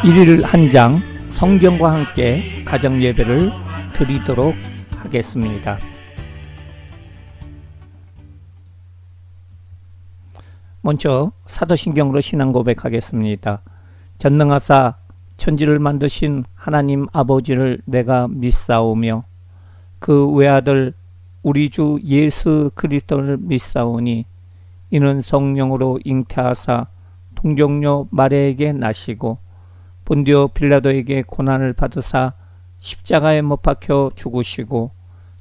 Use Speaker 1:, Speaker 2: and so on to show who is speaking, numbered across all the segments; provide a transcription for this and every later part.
Speaker 1: 일일 한 장 성경과 함께 가정 예배를 드리도록 하겠습니다. 먼저 사도신경으로 신앙 고백하겠습니다. 전능하사 천지를 만드신 하나님 아버지를 내가 믿사오며 그 외아들 우리 주 예수 그리스도를 믿사오니 이는 성령으로 잉태하사 동정녀 마리아에게 나시고 본디오 빌라도에게 고난을 받으사 십자가에 못 박혀 죽으시고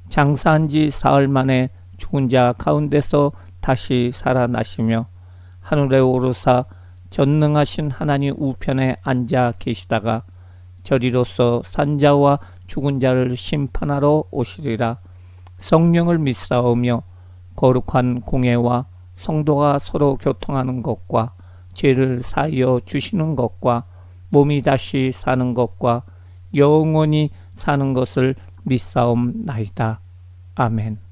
Speaker 1: 장사한 지 사흘 만에 죽은 자 가운데서 다시 살아나시며 하늘에 오르사 전능하신 하나님 우편에 앉아 계시다가 저리로서 산자와 죽은 자를 심판하러 오시리라. 성령을 믿사오며 거룩한 공예와 성도가 서로 교통하는 것과 죄를 사하여 주시는 것과 몸이 다시 사는 것과 영원히 사는 것을 믿사옵나이다. 아멘.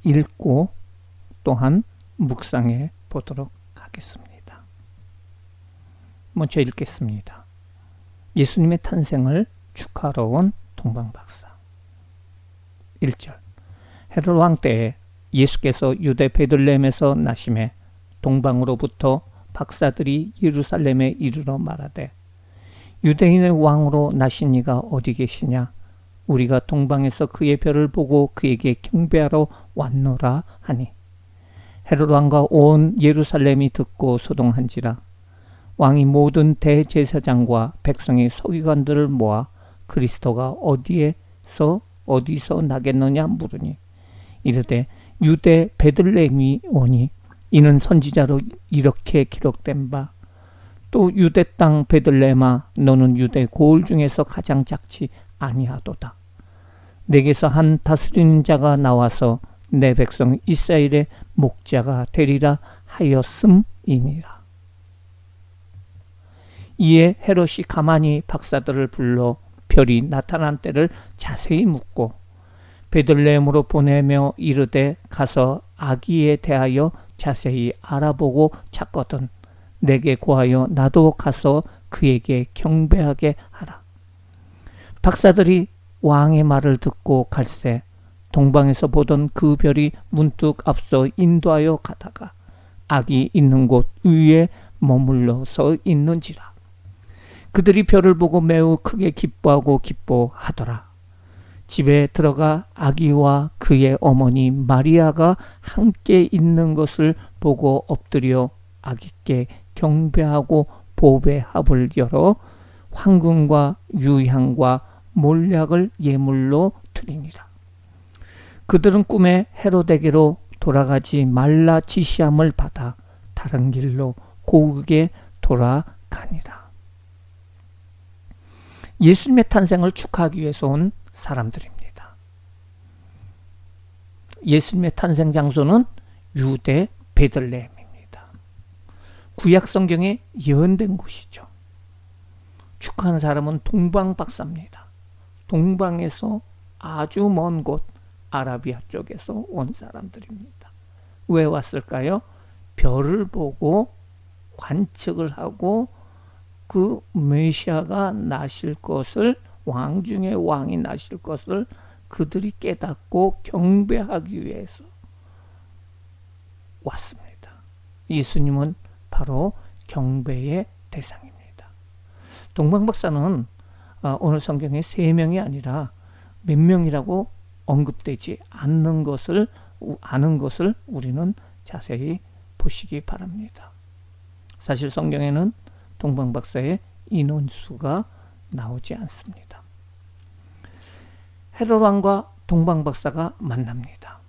Speaker 1: 읽고 또한 묵상해 보도록 하겠습니다. 먼저 읽겠습니다. 예수님의 탄생을 축하하러 온 동방박사. 1절. 헤롯 왕 때에 예수께서 유대 베들레헴에서 나심에 동방으로부터 박사들이 예루살렘에 이르러 말하되 유대인의 왕으로 나신 이가 어디 계시냐? 우리가 동방에서 그의 별을 보고 그에게 경배하러 왔노라 하니 헤롯 왕과 온 예루살렘이 듣고 소동한지라. 왕이 모든 대제사장과 백성의 서기관들을 모아 그리스도가 어디서 나겠느냐 물으니 이르되 유대 베들레헴이 오니 이는 선지자로 이렇게 기록된 바 또 유대 땅 베들레헴아 너는 유대 고을 중에서 가장 작지 아니하도다. 내게서 한 다스리는 자가 나와서 내 백성 이스라엘의 목자가 되리라 하였음이니라. 이에 헤롯이 가만히 박사들을 불러 별이 나타난 때를 자세히 묻고 베들레헴으로 보내며 이르되 가서 아기에 대하여 자세히 알아보고 찾거든 내게 고하여 나도 가서 그에게 경배하게 하라. 박사들이 왕의 말을 듣고 갈새 동방에서 보던 그 별이 문득 앞서 인도하여 가다가 아기 있는 곳 위에 머물러 서 있는지라. 그들이 별을 보고 매우 크게 기뻐하고 기뻐하더라. 집에 들어가 아기와 그의 어머니 마리아가 함께 있는 것을 보고 엎드려 아기께 경배하고 보배 합을 열어 황금과 유향과 몰약을 예물로 드리니라. 그들은 꿈에 헤로데게로 돌아가지 말라 지시함을 받아 다른 길로 고국에 돌아가니라. 예수님의 탄생을 축하하기 위해서 온 사람들입니다. 예수님의 탄생 장소는 유대 베들레헴입니다. 구약 성경에 예언된 곳이죠. 축하한 사람은 동방 박사입니다. 동방에서 아주 먼 곳 아라비아 쪽에서 온 사람들입니다. 왜 왔을까요? 별을 보고 관측을 하고 그 메시아가 나실 것을, 왕 중에 왕이 나실 것을 그들이 깨닫고 경배하기 위해서 왔습니다. 예수님은 바로 경배의 대상입니다. 동방박사는 오늘 성경에 3명이 아니라 몇 명이라고 언급되지 않는 것을 아는 것을 우리는 자세히 보시기 바랍니다. 사실 성경에는 동방박사의 인원수가 나오지 않습니다. 헤롯 왕과 동방박사가 만납니다.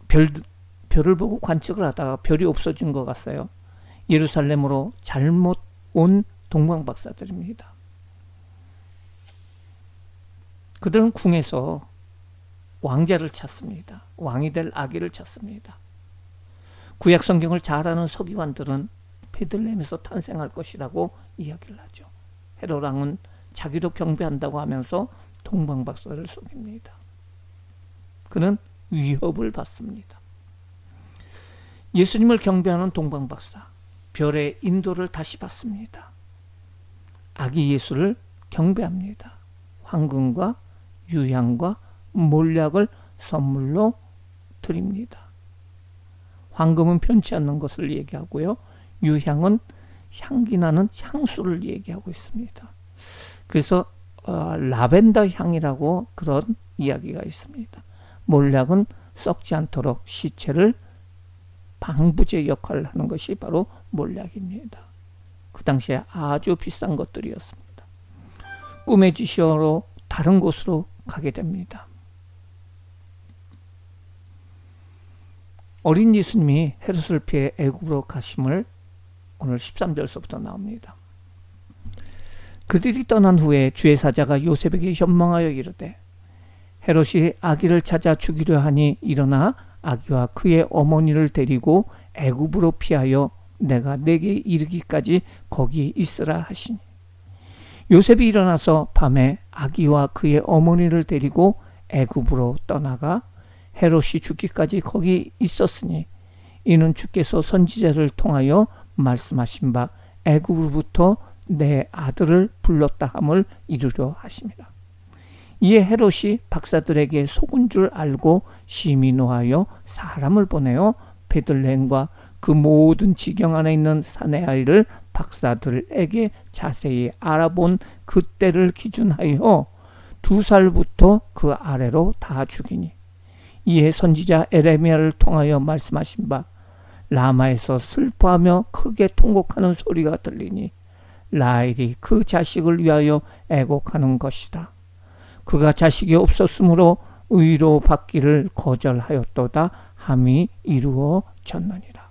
Speaker 1: 별을 보고 관측을 하다가 별이 없어진 것 같아요. 예루살렘으로 잘못 온 동방박사들입니다. 그들은 궁에서 왕자를 찾습니다. 왕이 될 아기를 찾습니다. 구약 성경을 잘 아는 서기관들은 베들레헴에서 탄생할 것이라고 이야기를 하죠. 헤롯 왕은 자기도 경배한다고 하면서 동방박사를 속입니다. 그는 위협을 받습니다. 예수님을 경배하는 동방박사, 별의 인도를 다시 받습니다. 아기 예수를 경배합니다. 황금과 유향과 몰약을 선물로 드립니다. 황금은 편치 않는 것을 얘기하고요. 유향은 향기 나는 향수를 얘기하고 있습니다. 그래서 라벤더 향이라고 그런 이야기가 있습니다. 몰약은 썩지 않도록 시체를 방부제 역할을 하는 것이 바로 몰약입니다. 그 당시에 아주 비싼 것들이었습니다. 꿈의 지시어로 다른 곳으로 가게 됩니다. 어린 예수님이 헤롯을 피해 애굽으로 가심을 오늘 13절서부터 나옵니다. 그들이 떠난 후에 주의 사자가 요셉에게 현몽하여 이르되 헤롯이 아기를 찾아 죽이려 하니 일어나 아기와 그의 어머니를 데리고 애굽으로 피하여 내가 내게 이르기까지 거기 있으라 하시니 요셉이 일어나서 밤에 아기와 그의 어머니를 데리고 애굽으로 떠나가 헤롯이 죽기까지 거기 있었으니 이는 주께서 선지자를 통하여 말씀하신 바 애굽으로부터 내 아들을 불렀다 함을 이루려 하십니다. 이에 헤롯이 박사들에게 속은 줄 알고 심히 노하여 사람을 보내어 베들레헴과 그 모든 지경 안에 있는 사내 아이를 박사들에게 자세히 알아본 그때를 기준하여 2살부터 그 아래로 다 죽이니 이에 선지자 에레미야를 통하여 말씀하신 바 라마에서 슬퍼하며 크게 통곡하는 소리가 들리니 라헬이 그 자식을 위하여 애곡하는 것이다. 그가 자식이 없었으므로 의로 받기를 거절하였도다 함이 이루어졌느니라.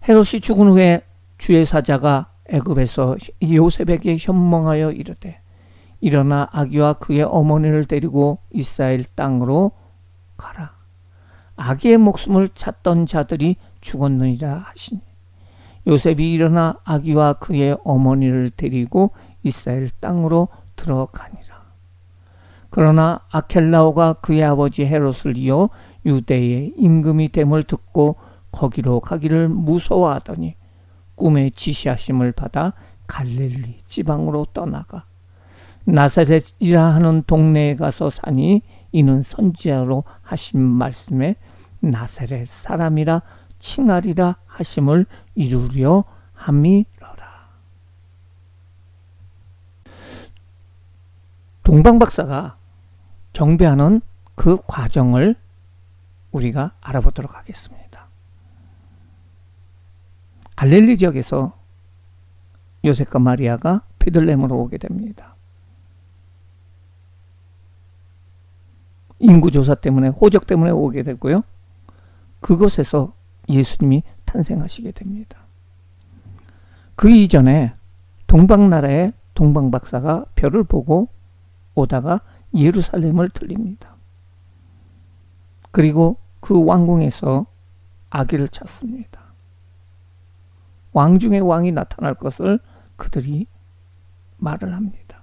Speaker 1: 헤롯이 죽은 후에 주의 사자가 애굽에서 요셉에게 현몽하여 이르되 일어나 아기와 그의 어머니를 데리고 이스라엘 땅으로 가라. 아기의 목숨을 찾던 자들이 죽었느니라 하시니 요셉이 일어나 아기와 그의 어머니를 데리고 이스라엘 땅으로 들어가니라. 그러나 아켈라오가 그의 아버지 헤롯을 이어 유대의 임금이 됨을 듣고 거기로 가기를 무서워하더니 꿈에 지시하심을 받아 갈릴리 지방으로 떠나가 나사렛이라 하는 동네에 가서 사니 이는 선지자로 하신 말씀에 나사렛 사람이라 칭하리라 하심을 이루려 함이로라. 동방박사가 경배하는 그 과정을 우리가 알아보도록 하겠습니다. 갈릴리 지역에서 요셉과 마리아가 베들레헴으로 오게 됩니다. 인구조사 때문에, 호적 때문에 오게 되고요. 그곳에서 예수님이 탄생하시게 됩니다. 그 이전에 동방나라의 동방박사가 별을 보고 오다가 예루살렘을 들립니다. 그리고 그 왕궁에서 아기를 찾습니다. 왕 중에 왕이 나타날 것을 그들이 말을 합니다.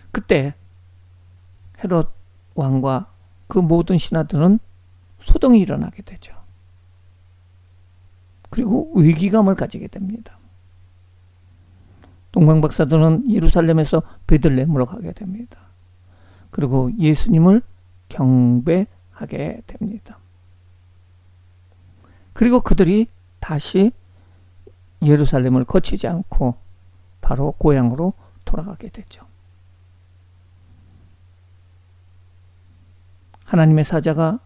Speaker 1: 그때 헤롯 왕과 그 모든 신하들은 소동이 일어나게 되죠. 그리고 위기감을 가지게 됩니다. 동방박사들은 예루살렘에서 베들레헴으로 가게 됩니다. 그리고 예수님을 경배하게 됩니다. 그리고 그들이 다시 예루살렘을 거치지 않고 바로 고향으로 돌아가게 되죠. 하나님의 사자가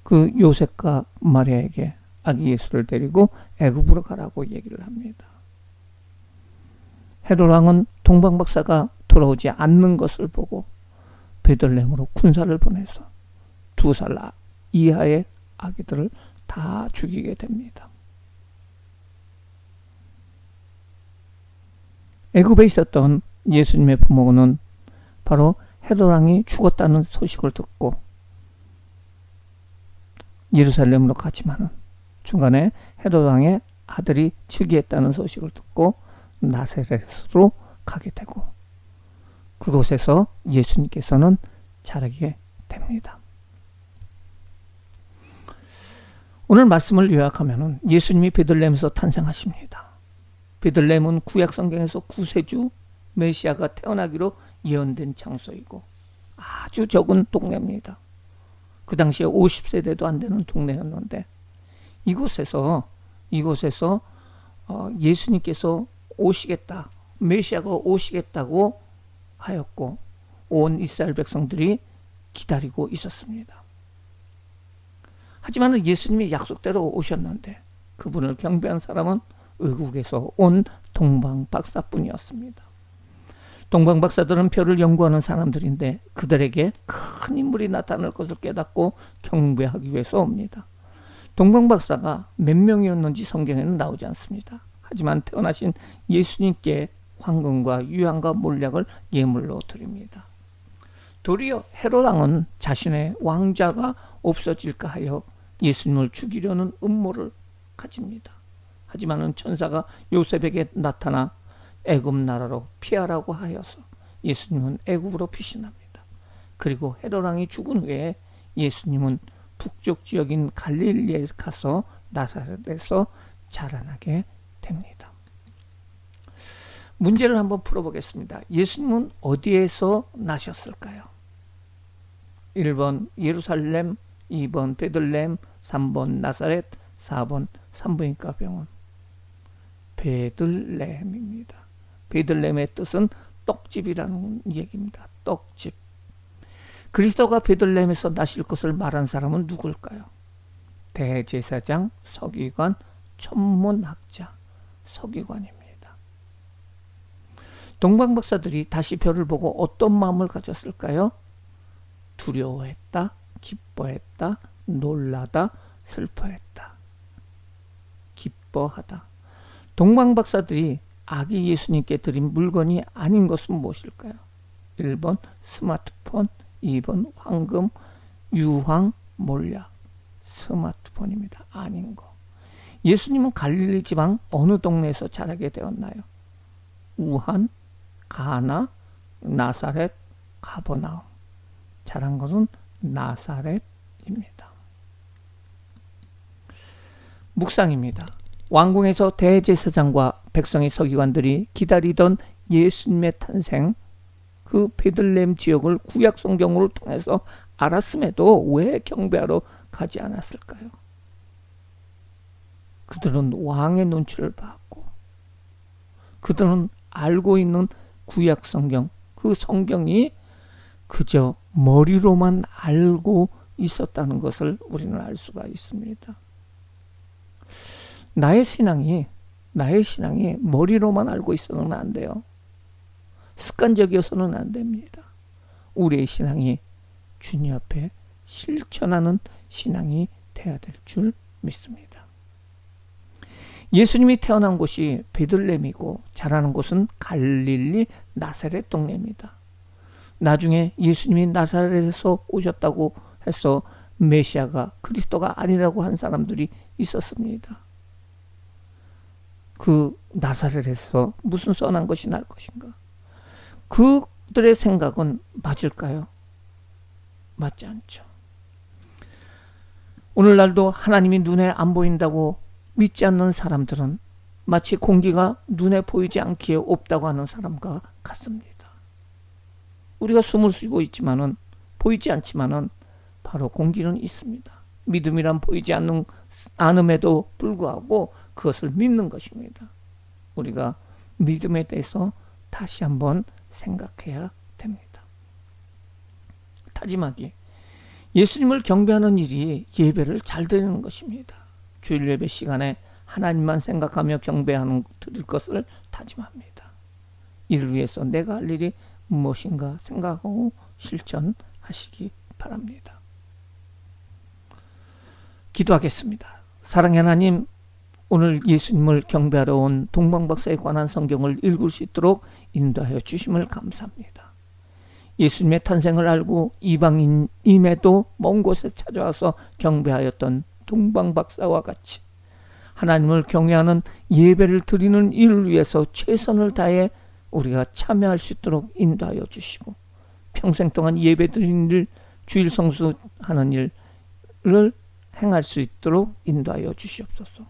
Speaker 1: 그 요셉과 마리아에게 아기 예수를 데리고 애굽으로 가라고 얘기를 합니다. 헤롯 왕은 동방박사가 돌아오지 않는 것을 보고 베들레헴으로 군사를 보내서 2살 이하의 아기들을 다 죽이게 됩니다. 애굽에 있었던 예수님의 부모는 바로 헤롯 왕이 죽었다는 소식을 듣고 예루살렘으로 가지만은 중간에 헤롯 왕의 아들이 즉위했다는 소식을 듣고 나사렛으로 가게 되고 그곳에서 예수님께서는 자라게 됩니다. 오늘 말씀을 요약하면 예수님이 베들레헴에서 탄생하십니다. 베들레헴은 구약 성경에서 구세주 메시아가 태어나기로 예언된 장소이고 아주 적은 동네입니다. 그 당시에 50세대도 안 되는 동네였는데 이곳에서 예수님께서 오시겠다, 메시아가 오시겠다고 하였고 온 이스라엘 백성들이 기다리고 있었습니다. 하지만 예수님이 약속대로 오셨는데 그분을 경배한 사람은 외국에서 온 동방박사뿐이었습니다. 동방박사들은 별을 연구하는 사람들인데 그들에게 큰 인물이 나타날 것을 깨닫고 경배하기 위해서 옵니다. 동방박사가 몇 명이었는지 성경에는 나오지 않습니다. 하지만 태어나신 예수님께 황금과 유향과 몰약을 예물로 드립니다. 도리어 헤롯 왕은 자신의 왕자가 없어질까 하여 예수님을 죽이려는 음모를 가집니다. 하지만 천사가 요셉에게 나타나 애굽 나라로 피하라고 하여서 예수님은 애굽으로 피신합니다. 그리고 헤롯 왕이 죽은 후에 예수님은 북쪽 지역인 갈릴리에 가서 나사렛에서 자라나게 됩니다. 문제를 한번 풀어보겠습니다. 예수님은 어디에서 나셨을까요? 1번 예루살렘, 2번 베들레헴, 3번 나사렛, 4번 산부인과 병원. 베들레헴입니다. 베들레헴의 뜻은 떡집이라는 얘기입니다. 떡집. 그리스도가 베들레헴에서 나실 것을 말한 사람은 누굴까요? 대제사장, 서기관, 천문학자, 서기관입니다. 동방박사들이 다시 별을 보고 어떤 마음을 가졌을까요? 두려워했다, 기뻐했다, 놀라다, 슬퍼했다. 기뻐하다. 동방박사들이 아기 예수님께 드린 물건이 아닌 것은 무엇일까요? 1번 스마트폰, 2번 황금, 유황, 몰약. 스마트폰입니다. 아닌 거. 예수님은 갈릴리 지방 어느 동네에서 자라게 되었나요? 우한, 가나, 나사렛, 가버나움. 자란 것은 나사렛입니다. 묵상입니다. 왕궁에서 대제사장과 백성의 서기관들이 기다리던 예수님의 탄생, 그 베들레헴 지역을 구약 성경을 통해서 알았음에도 왜 경배하러 가지 않았을까요? 그들은 왕의 눈치를 봤고 그들은 알고 있는 구약 성경 그 성경이 그저 머리로만 알고 있었다는 것을 우리는 알 수가 있습니다. 나의 신앙이 머리로만 알고 있어서는 안 돼요. 습관적이어서는 안 됩니다. 우리의 신앙이 주님 앞에 실천하는 신앙이 돼야 될 줄 믿습니다. 예수님이 태어난 곳이 베들레헴이고 자라는 곳은 갈릴리 나사렛 동네입니다. 나중에 예수님이 나사렛에서 오셨다고 해서 메시아가 그리스도가 아니라고 한 사람들이 있었습니다. 그 나사렛에서 무슨 선한 것이 날 것인가? 그들의 생각은 맞을까요? 맞지 않죠. 오늘날도 하나님이 눈에 안 보인다고 믿지 않는 사람들은 마치 공기가 눈에 보이지 않기에 없다고 하는 사람과 같습니다. 우리가 숨을 쉬고 있지만은 보이지 않지만은 바로 공기는 있습니다. 믿음이란 보이지 않음에도 불구하고 그것을 믿는 것입니다. 우리가 믿음에 대해서 다시 한번 생각해야 됩니다. 다짐하기. 예수님을 경배하는 일이 예배를 잘 드리는 것입니다. 주일 예배 시간에 하나님만 생각하며 경배하는 드릴 것을 다짐합니다. 이를 위해서 내가 할 일이 무엇인가 생각하고 실천하시기 바랍니다. 기도하겠습니다. 사랑의 하나님, 오늘 예수님을 경배하러 온 동방박사에 관한 성경을 읽을 수 있도록 인도하여 주심을 감사합니다. 예수님의 탄생을 알고 이방인임에도 먼 곳에 찾아와서 경배하였던 동방박사와 같이 하나님을 경외하는 예배를 드리는 일을 위해서 최선을 다해 우리가 참여할 수 있도록 인도하여 주시고, 평생 동안 예배 드리는 일, 주일 성수하는 일을 행할 수 있도록 인도하여 주시옵소서.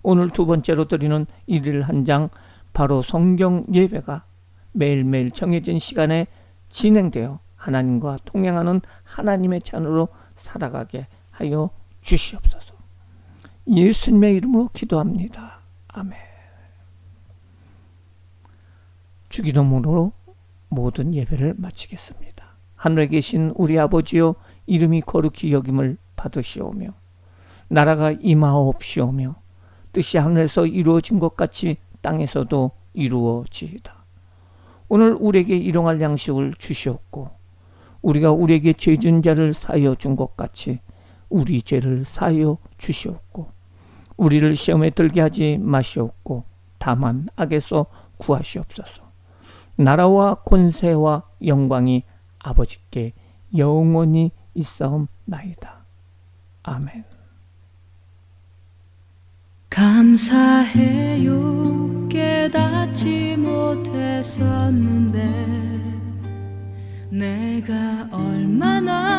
Speaker 1: 오늘 두 번째로 드리는 일일 한 장, 바로 성경 예배가 매일매일 정해진 시간에 진행되어 하나님과 동행하는 하나님의 자녀로 살아가게 하여 주시옵소서. 예수님의 이름으로 기도합니다. 아멘. 주기도문으로 모든 예배를 마치겠습니다. 하늘에 계신 우리 아버지여, 이름이 거룩히 여김을 받으시오며 나라가 임하옵시오며 뜻이 하늘에서 이루어진 것 같이 땅에서도 이루어지이다. 오늘 우리에게 일용할 양식을 주시옵고 우리가 우리에게 죄 지은 자를 사하여 준 것 같이 우리 죄를 사하여 주시옵고 우리를 시험에 들게 하지 마시옵고 다만 악에서 구하시옵소서. 나라와 권세와 영광이 아버지께 영원히 있사옵나이다. 아멘.
Speaker 2: 감사해요. 깨닫지 못했었는데 내가 얼마나